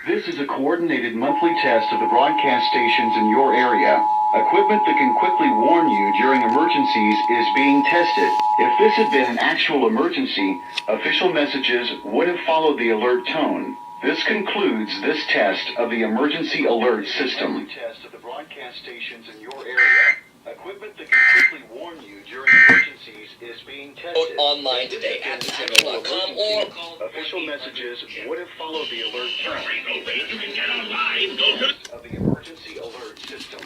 This is a coordinated monthly test of the broadcast stations in your area. Equipment that can quickly warn you during emergencies is being tested. If this had been an actual emergency, official messages would have followed the alert tone. This concludes this test of the emergency alert system. Test of the broadcast stations in your area. Equipment that can quickly warn you during emergencies is being tested. Vote online today at thesignal.com or call official messages would have followed the alert tone. Get online. Go to Of the emergency alert system.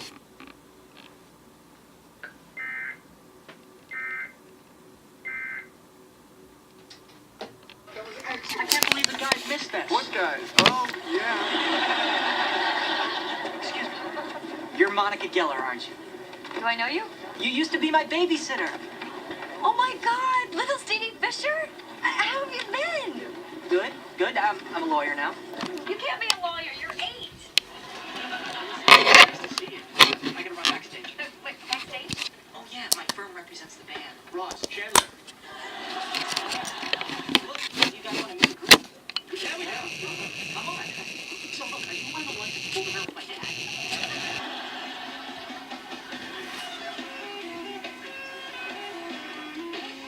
I can't believe the guys missed this. What guys? Oh, yeah. Excuse me. You're Monica Geller, aren't you? Do I know you? You used to be my babysitter. Oh my God, little Stevie Fisher? How have you been? Good, good. I'm a lawyer now. You can't be a lawyer. You're 8. Nice to see you. I gotta run backstage. Wait, backstage? Oh yeah, my firm represents the band. Ross, Chandler. Look, you guys want to meet a group? Yeah, we do. Come on. So look, are you one of the ones that pulled around with my dad?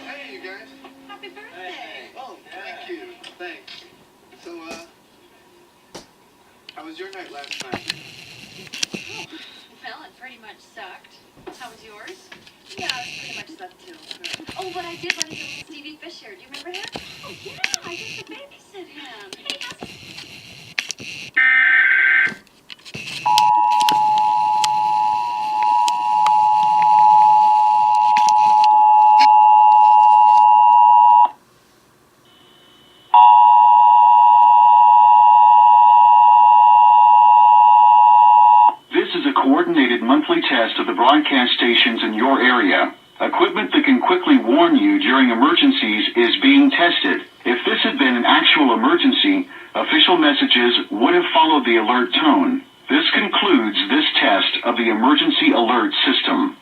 Hey, you guys. Happy birthday. Oh, thank you. Thanks. So, how was your night last night? Well, it pretty much sucked. How was yours? Yeah, it pretty much sucked too. Oh, but I did run into little Stevie Fisher. Do you remember him? Oh, yeah, I used to babysit him. Hey, how's This is a coordinated monthly test of the broadcast stations in your area. Equipment that can quickly warn you during emergencies is being tested. If this had been an actual emergency, official messages would have followed the alert tone. This concludes this test of the emergency alert system.